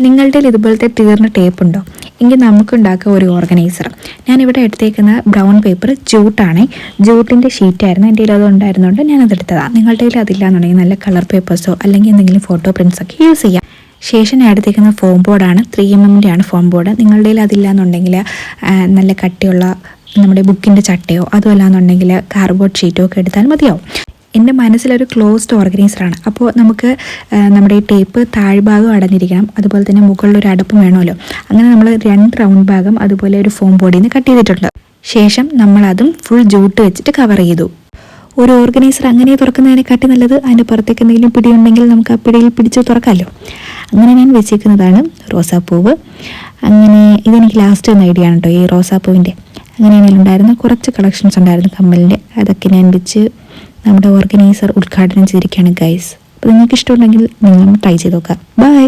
നിങ്ങളുടെ ഇതുപോലത്തെ തീർന്ന ടേപ്പ് ഉണ്ടോ എങ്കിൽ നമുക്കുണ്ടാക്കുക ഒരു ഓർഗനൈസർ. ഞാനിവിടെ എടുത്തേക്കുന്ന ബ്രൗൺ പേപ്പർ ജൂട്ടാണ്. ജൂട്ടിൻ്റെ ഷീറ്റായിരുന്നു എൻ്റെ കയ്യിൽ, അത് ഉണ്ടായിരുന്നുകൊണ്ട് ഞാനതെടുത്തതാണ്. നിങ്ങളുടെ കയ്യിൽ അതില്ലാന്നുണ്ടെങ്കിൽ നല്ല കളർ പേപ്പേഴ്സോ അല്ലെങ്കിൽ എന്തെങ്കിലും ഫോട്ടോ പ്രിൻറ്റ്സൊക്കെ യൂസ് ചെയ്യാം. ശേഷം ഞാൻ എടുത്തേക്കുന്ന ഫോം ബോർഡാണ്, 3mm ആണ് ഫോം ബോർഡ്. നിങ്ങളുടെ കയ്യിൽ അതില്ലാന്നുണ്ടെങ്കിൽ നല്ല കട്ടിയുള്ള നമ്മുടെ ബുക്കിൻ്റെ ചട്ടയോ അതുമല്ലാന്നുണ്ടെങ്കിൽ കാർഡ്ബോർഡ് ഷീറ്റോ ഒക്കെ എടുത്താൽ മതിയാവും. എൻ്റെ മനസ്സിലൊരു ക്ലോസ്ഡ് ഓർഗനൈസറാണ്. അപ്പോൾ നമുക്ക് നമ്മുടെ ഈ ടേപ്പ് താഴ്ഭാഗം അടഞ്ഞിരിക്കണം, അതുപോലെ തന്നെ മുകളിലൊരു അടപ്പും വേണമല്ലോ. അങ്ങനെ നമ്മൾ 2 റൗണ്ട് ഭാഗം അതുപോലെ ഒരു ഫോം ബോർഡിൽ നിന്ന് കട്ട് ചെയ്തിട്ടുണ്ട്. ശേഷം നമ്മളതും ഫുൾ ജൂട്ട് വെച്ചിട്ട് കവർ ചെയ്തു. ഒരു ഓർഗനൈസർ അങ്ങനെ തുറക്കുന്നതിനെക്കാട്ടി നല്ലത് അതിൻ്റെ പുറത്തേക്ക് എന്തെങ്കിലും പിടിയുണ്ടെങ്കിൽ നമുക്ക് ആ പിടിയിൽ പിടിച്ച് തുറക്കാമല്ലോ. അങ്ങനെ ഞാൻ വെച്ചേക്കുന്നതാണ് റോസാപ്പൂവ്. അങ്ങനെ ഇതെനിക്ക് ലാസ്റ്റ് ഒന്ന് ഐഡിയ ആണ് കേട്ടോ ഈ റോസാപ്പൂവിൻ്റെ. അങ്ങനെ അതിലുണ്ടായിരുന്ന കുറച്ച് കളക്ഷൻസ് ഉണ്ടായിരുന്നു കമ്മലിൻ്റെ, അതൊക്കെ ഞാൻ വെച്ച് നമ്മുടെ ഓർഗനൈസർ ഉദ്ഘാടനം ചെയ്തിരിക്കുകയാണ് ഗൈസ്. അപ്പോൾ നിങ്ങൾക്ക് ഇഷ്ടമുണ്ടെങ്കിൽ നിങ്ങളും ട്രൈ ചെയ്ത് നോക്കാം. ബൈ.